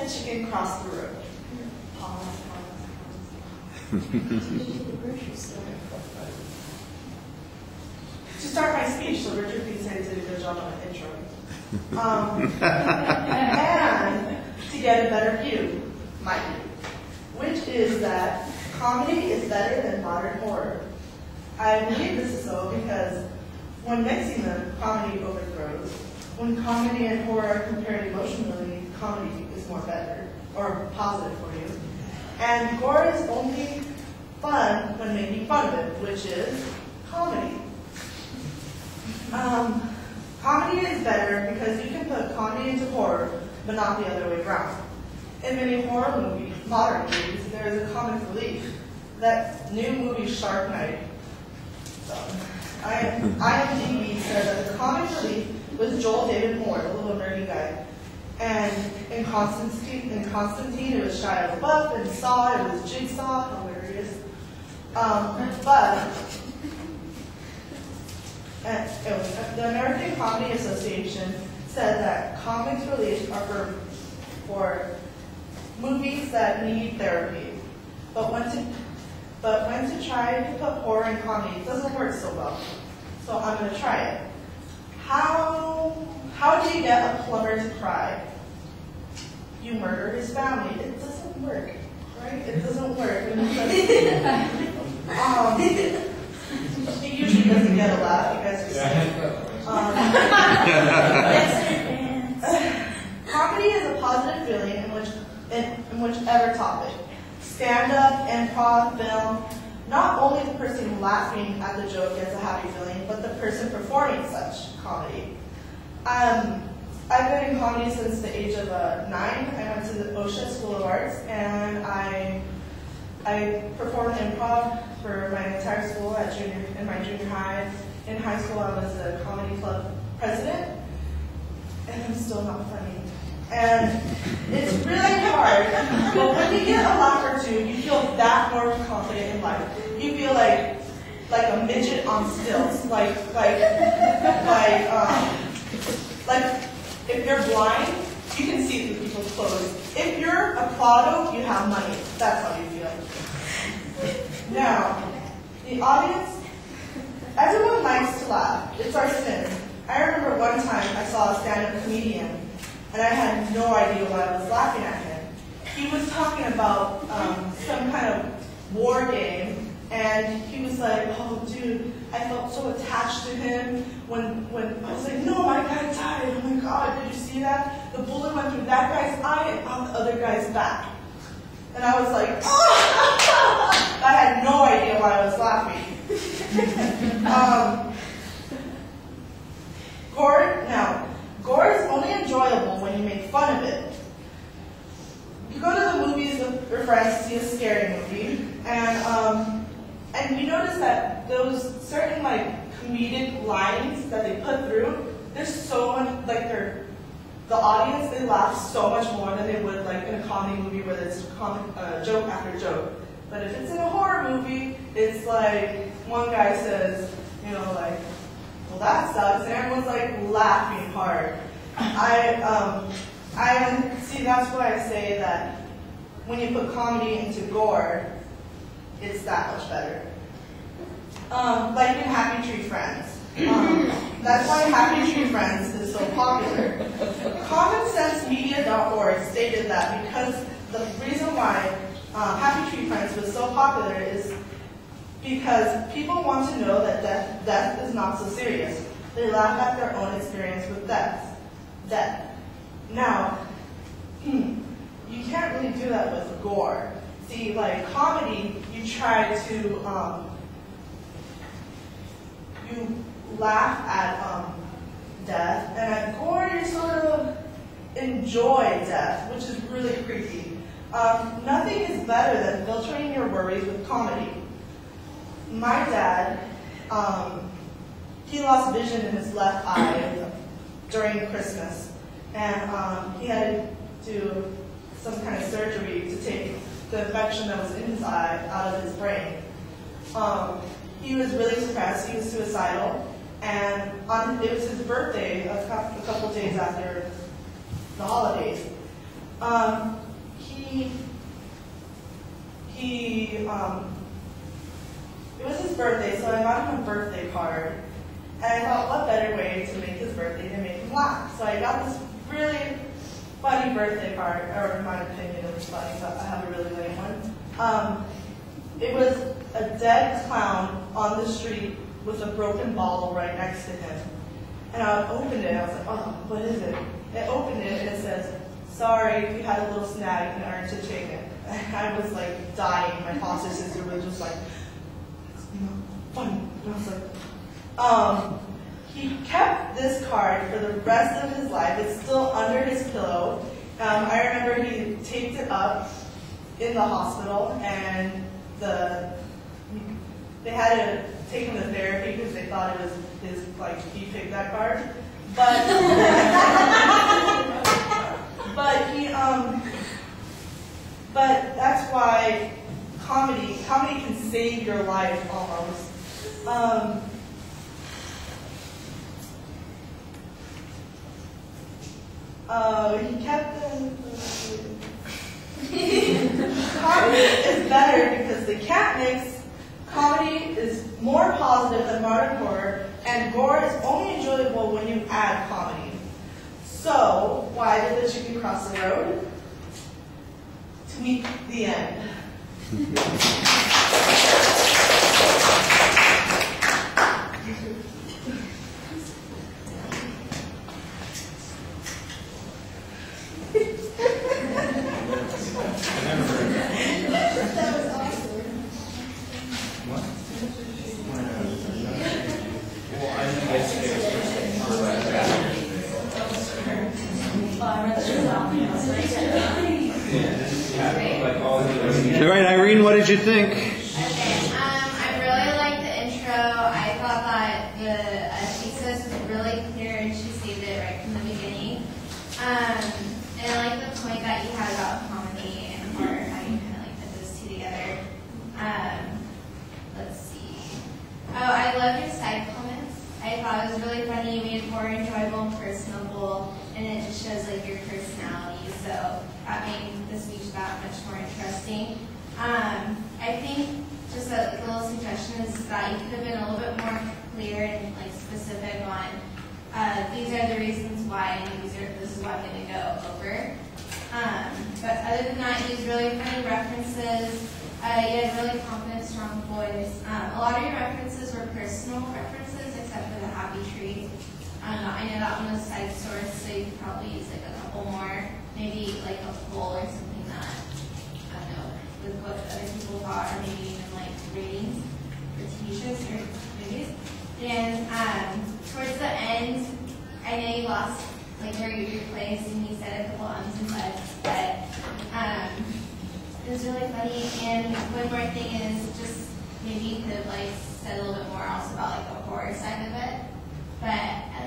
a chicken cross the road. To start my speech, so Richard thinks I did a good job on the intro. And to get a better view, my view, which is that comedy is better than modern horror. I believe this is so because when mixing them, comedy overthrows. When comedy and horror are compared emotionally, comedy is more better, or positive for you. And gore is only fun when making fun of it, which is comedy. Comedy is better because you can put comedy into horror, but not the other way around. In many horror movies, modern movies, there is a comic relief. That new movie, Shark Night, IMDb said that the comic relief was Joel David Moore, the little nerdy guy. And in Constantine, it was Shia LaBeouf, and Saw, it was Jigsaw, hilarious. The American Comedy Association said that comics relief are for movies that need therapy. But when to try to put horror in comedy, it doesn't work so well. So I'm going to try it. How do you get a plumber to cry? You murder his family. It doesn't work, right? It doesn't work. He usually doesn't get a laugh, you guys are saying. Comedy is a positive feeling in whichever topic. Stand-up, improv, film, not only the person laughing at the joke gets a happy feeling, but the person performing such comedy. I've been in comedy since the age of 9. I went to the OSHA School of Arts, and I performed improv for my entire school in my junior high. In high school, I was the comedy club president, and I'm still not funny. And it's really hard, but when you get a laugh or two, you feel that more confident in life. You feel like a midget on stilts, like if you're blind, you can see through people's clothes. If you're a Prado, you have money. That's how you feel. Now, the audience, everyone likes to laugh. It's our sin. I remember one time I saw a stand-up comedian, and I had no idea why I was laughing at him. He was talking about some kind of war game, and he was like, oh, dude, I felt so attached to him when I was like, no, my guy died. Oh my God, did you see that? The bullet went through that guy's eye and out the other guy's back. And I was like, oh! I had no idea why I was laughing. Gore is only enjoyable when you make fun of it. You go to the movies with your friends to see a scary movie, and you notice that those certain comedic lines that they put through, there's so much the audience, they laugh so much more than they would in a comedy movie where there's joke after joke. But if it's in a horror movie, it's like one guy says, well, that sucks, and everyone's laughing hard. See, that's why I say that when you put comedy into gore, it's that much better. Like in Happy Tree Friends. That's why Happy Tree Friends is so popular. CommonSenseMedia.org stated that because the reason why Happy Tree Friends was so popular is because people want to know that death is not so serious. They laugh at their own experience with death. Now, you can't really do that with gore. See, comedy, you try to, you laugh at death, and at gore, you sort of enjoy death, which is really creepy. Nothing is better than filtering your worries with comedy. My dad, he lost vision in his left eye during Christmas, and he had to do some kind of surgery to take the infection that was in his eye out of his brain. He was really depressed, he was suicidal, and it was his birthday a couple days after the holidays. It was his birthday, so I got him a birthday card. And I thought, what better way to make his birthday than make him laugh? So I got this really funny birthday card, or in my opinion it was funny, but I have a really lame one. It was a dead clown on the street with a broken bottle right next to him. And I opened it, I was like, oh, what is it? I opened it and it says, sorry, if you had a little snag and aren't a chicken. And I was like dying. My foster sister was just like, funny. And I was like, he kept this card for the rest of his life. It's still under his pillow. I remember he taped it up in the hospital, and they had to take him to therapy because they thought it was his, like, he picked that card. But but that's why comedy can save your life almost. He kept them. Comedy is better because the cat mix. Comedy is more positive than modern horror, and gore is only enjoyable when you add comedy. So, why did the chicken cross the road? To meet the end. All right, Irene, what did you think? Okay, I really liked the intro. I thought that the thesis was really clear and she stated it right from the beginning. And I like the point that you had about comedy and horror, how you kind of like put those two together. Let's see. Oh, I loved your side comments. I thought it was really funny. You made it more enjoyable and personable, and it just shows like your personality. So that made the speech that much more interesting. I think just a little suggestion is that you could have been a little bit more clear and like specific on these are the reasons why, and this is what I'm going to go over. But other than that, you used really funny references. You had really confident, strong voice. A lot of your references were personal references, except for the happy tree. I know that one was side source, so you could probably use like a couple more, maybe like a poll or something that, I don't know, with what other people thought, or maybe even like ratings for TV shows or movies. And towards the end, I know you lost like where you placed, and you said a couple ums and buts, but it was really funny. And one more thing is just maybe you could have like said a little bit more also about like the horror side of it. But I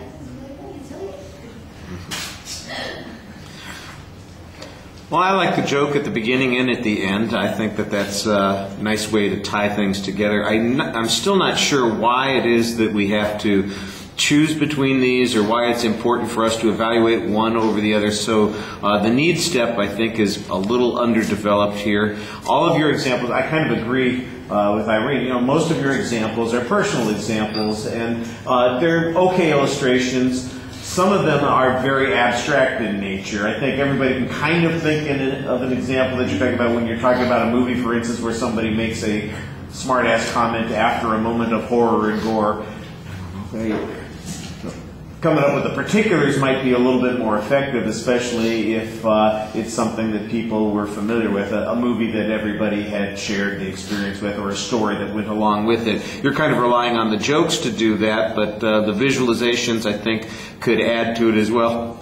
think this is really funny. It's really good. Well, I like the joke at the beginning and at the end. I think that that's a nice way to tie things together. I'm still not sure why it is that we have to choose between these, or why it's important for us to evaluate one over the other. So the need step, I think, is a little underdeveloped here. All of your examples, I kind of agree with Irene. You know, most of your examples are personal examples, and they're okay illustrations. Some of them are very abstract in nature. I think everybody can kind of think of an example that you're talking about when you're talking about a movie, for instance, where somebody makes a smart-ass comment after a moment of horror and gore. Coming up with the particulars might be a little bit more effective, especially if it's something that people were familiar with, a movie that everybody had shared the experience with, or a story that went along with it. You're kind of relying on the jokes to do that, but the visualizations, I think, could add to it as well.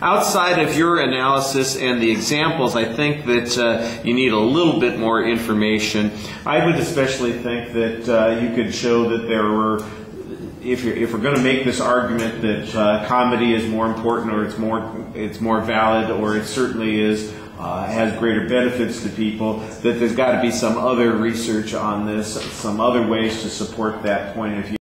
Outside of your analysis and the examples, I think that you need a little bit more information. I would especially think that you could show that there were, if we're going to make this argument that comedy is more important, or it's more valid, or it certainly is has greater benefits to people, that there's got to be some other research on this, some other ways to support that point of view.